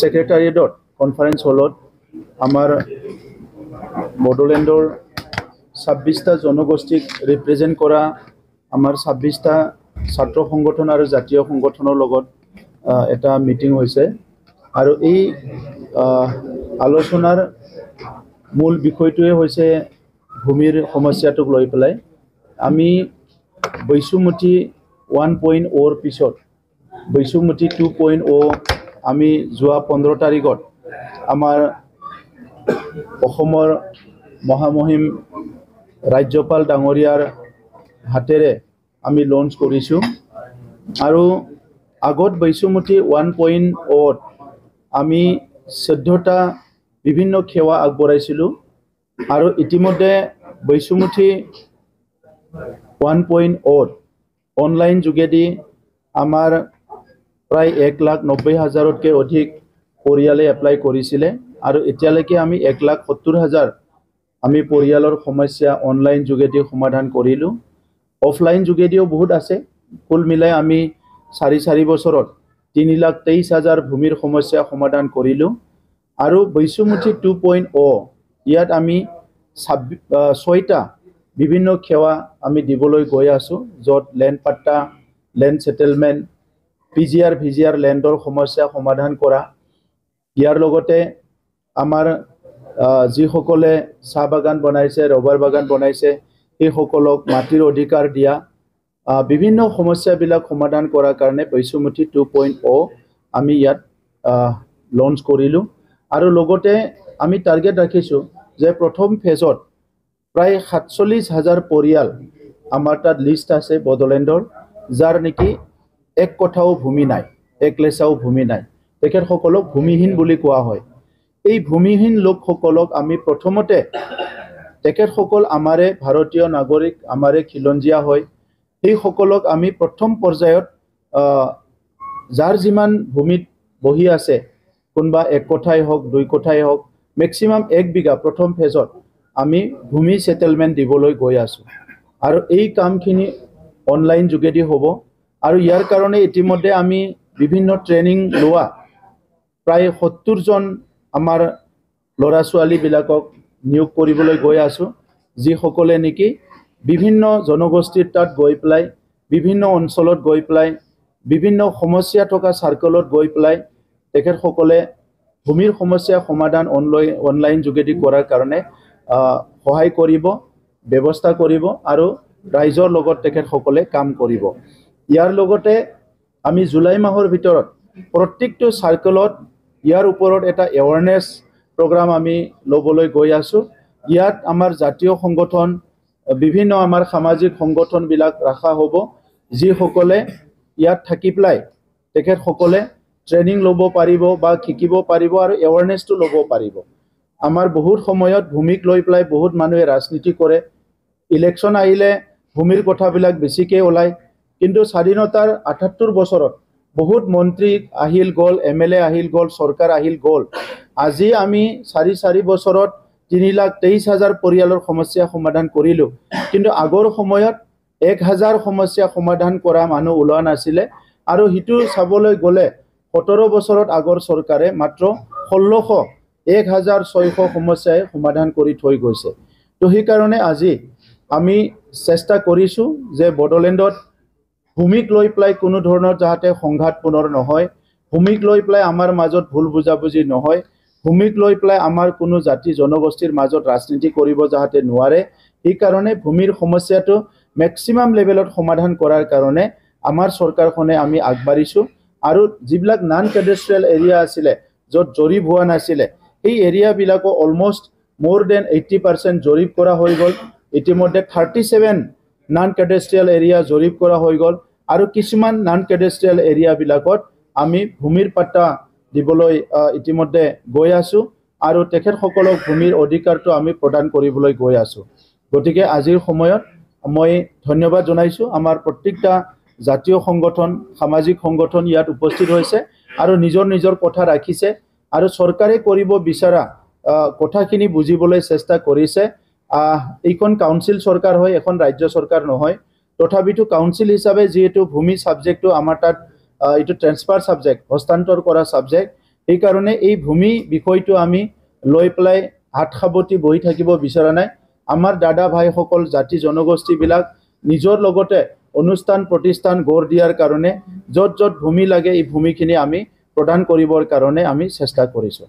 সেক্ৰেটাৰিয়েটত conference হলত আমাৰ বড়োলেণ্ডৰ 26টা জনগোষ্ঠীক ৰিপ্ৰেজেণ্ট কৰা আমাৰ 26টা ছাত্ৰ সংগঠন আৰু জাতীয় সংগঠনৰ লগত এটা মিটিং হৈছে আৰু এই আলোচনাৰ মূল বিষয়টোৱে হৈছে ভূমিৰ সমস্যাটোক লৈ পেলাই আমি বৈশুমতি 1.0 পিছত বৈশুমতি 2.0 আমি যোৱা 15 তাৰিখত আমাৰ অসমৰ মহামহিম ৰাজ্যপাল ডাঙৰীয়াৰ হাতেৰে আমি লঞ্চ কৰিছোঁ আৰু আগত বৈশুমতি 1.0 আমি 14টা বিভিন্ন সেৱা আগবঢ়াইছিলোঁ আৰু ইতিমধ্যে বৈশুমতি 1.0 অনলাইন যোগেদি আমাৰ প্ৰায় 1,90,000তকৈ অধিক পৰিয়ালে এপ্লাই কৰিছিলে আৰু এতিয়ালৈকে আমি 1,70,000 আমি পৰিয়ালৰ সমস্যা অনলাইন যোগেদি সমাধান কৰিলোঁ অফলাইন যোগেদিও বহুত আছে কুল মিলাই আমি 4 বছৰত 3,23,000 ভূমিৰ সমস্যা সমাধান কৰিলোঁ আৰু বৈশুমতি 2.0 ইয়াত আমি 6টা বিভিন্ন সেৱা আমি দিবলৈ গৈ আছোঁ য'ত লেণ্ড পাট্টা লেণ্ড সেটেলমেণ্ট পিজিআৰ ভিজিআৰ লেণ্ডৰ সমস্যা সমাধান কৰা ইয়াৰ লগতে আমাৰ যিসকলে চাহ বাগান বনাইছে ৰবাৰ বাগান বনাইছে সেইসকলক মাটিৰ অধিকাৰ দিয়া বিভিন্ন সমস্যাবিলাক সমাধান কৰাৰ কাৰণে বৈশুমতি 2.0 আমি ইয়াত লঞ্চ কৰিলোঁ আৰু লগতে আমি টাৰ্গেট ৰাখিছোঁ যে প্ৰথম ফেজত প্ৰায় 47,000 পৰিয়াল আমাৰ তাত লিষ্ট আছে বড়োলেণ্ডৰ যাৰ নেকি এক কথাও ভূমি নাই এক লেচাও ভূমি নাই তেখেতসকলক ভূমিহীন বুলি কোৱা হয় এই ভূমিহীন লোকসকলক আমি প্ৰথমতে তেখেতসকল আমাৰে ভাৰতীয় নাগৰিক আমাৰে খিলঞ্জীয়া হয় সেইসকলক আমি প্ৰথম পৰ্যায়ত যাৰ যিমান ভূমিত বহি আছে কোনবা এক কথাই হওক দুই কথাই হওক ম্যাক্সিমাম 1 বিঘা প্ৰথম ফেজত আমি ভূমি সেটেলমেন্ট দিবলৈ গৈ আছোঁ আৰু এই কামখিনি অনলাইন যোগেদি হ'ব আৰু ইয়াৰ কাৰণে ইতিমধ্যে আমি বিভিন্ন ট্ৰেনিং লোৱা প্ৰায় 70 জন আমাৰ ল'ৰা ছোৱালীবিলাকক নিয়োগ কৰিবলৈ গৈ আছোঁ যিসকলে নেকি বিভিন্ন জনগোষ্ঠীৰ তাত গৈ পেলাই বিভিন্ন অঞ্চলত গৈ পেলাই বিভিন্ন সমস্যা থকা সাৰ্কেলত গৈ পেলাই তেখেতসকলে ভূমিৰ সমস্যা সমাধান অনলাইন যোগেদি কৰাৰ কাৰণে সহায় কৰিব ব্যৱস্থা কৰিব আৰু ৰাইজৰ লগত তেখেতসকলে কাম কৰিব ইয়াৰ লগতে আমি জুলাই মাহৰ ভিতৰত প্ৰত্যেকটো সাৰ্কেলত ইয়াৰ ওপৰত এটা এৱাৰনেছ প্ৰগ্ৰাম আমি ল'বলৈ গৈ আছোঁ ইয়াত আমাৰ জাতীয় সংগঠন বিভিন্ন আমাৰ সামাজিক সংগঠনবিলাক ৰাখা হ'ব যিসকলে ইয়াত থাকি পেলাই তেখেতসকলে ট্ৰেনিং ল'ব পাৰিব বা শিকিব পাৰিব আৰু এৱাৰনেছটো ল'ব পাৰিব আমাৰ বহুত সময়ত ভূমিক লৈ পেলাই বহুত মানুহে ৰাজনীতি কৰে ইলেকশ্যন আহিলে ভূমিৰ কথাবিলাক বেছিকৈ ওলায় কিন্তু স্বাধীনতাৰ 78 বছৰত বহুত মন্ত্ৰী আহিল গ'ল এমএলএ আহিল গ'ল চৰকাৰ আহিল গ'ল আজি আমি 4 বছৰত 3,23,000 পৰিয়ালৰ সমস্যা সমাধান কৰিলোঁ কিন্তু আগৰ সময়ত 1,000 সমস্যা সমাধান কৰা মানুহ ওলোৱা নাছিলে আৰু হিটো চাবলৈ গ'লে 17 বছৰত আগৰ চৰকাৰে মাত্ৰ 1,600 সমস্যাই সমাধান কৰি থৈ গৈছে তো সেই কাৰণে আজি আমি চেষ্টা কৰিছোঁ যে বড়োলেণ্ডত ভূমিক লৈ পেলাই কোনো ধৰণৰ যাতে সংঘাত পুনৰ নহয় ভূমিক লৈ পেলাই আমাৰ মাজত ভুল বুজাবুজি নহয় ভূমিক লৈ পেলাই আমাৰ কোনো জাতি জনগোষ্ঠীৰ মাজত ৰাজনীতি কৰিব যাতে নোৱাৰে এই কাৰণে ভূমিৰ সমস্যাটো ম্যাক্সিমাম লেভেলত সমাধান কৰাৰ কাৰণে আমাৰ চৰকাৰখনে আমি আগবাঢ়িছোঁ আৰু যিবিলাক নন কেডাষ্ট্ৰিয়েল এৰিয়া আছিলে য'ত জৰীপ হোৱা নাছিলে এই এৰিয়াবিলাকো অলমোষ্ট more than 80% জৰীপ কৰা হৈ গ'ল ইতিমধ্যে 37 নন কেডাষ্ট্ৰিয়েল এৰিয়া জৰীপ কৰা হৈ গ'ল আৰু কিছুমান নন কেডাষ্ট্ৰিয়েল এৰিয়াবিলাকত আমি ভূমিৰ পাট্টা দিবলৈ ইতিমধ্যে গৈ আছোঁ আৰু তেখেতসকলক ভূমিৰ অধিকাৰটো আমি প্ৰদান কৰিবলৈ গৈ আছোঁ গতিকে আজিৰ সময়ত মই ধন্যবাদ জনাইছোঁ আমাৰ প্ৰত্যেকটা জাতীয় সংগঠন সামাজিক সংগঠন ইয়াত উপস্থিত হৈছে আৰু নিজৰ কথা ৰাখিছে আৰু চৰকাৰে কৰিব বিচৰা কথাখিনি বুজিবলৈ চেষ্টা কৰিছে এইখন কাউন্সিল চৰকাৰ হয় এখন ৰাজ্য চৰকাৰ নহয় তথাপিতো কাউন্সিল হিচাপে যেহেতু ভূমি সাবজেক্টটো আমাৰ তাত এইটো ট্ৰেন্সফাৰ ছাবজেক্ট, হস্তান্তৰ কৰা ছাবজেক্ট। সেইকাৰণে এই ভূমি বিষয়টো আমি লৈ পেলাই হাত সাৱটি বহি থাকিব বিচৰা নাই। আমাৰ দাদা ভাইসকল, জাতি জনগোষ্ঠীবিলাক নিজৰ লগতে অনুষ্ঠান প্ৰতিষ্ঠান গঢ় দিয়াৰ কাৰণে য'ত য'ত ভূমি লাগে এই ভূমিখিনি আমি প্ৰদান কৰিবৰ কাৰণে আমি চেষ্টা কৰিছোঁ।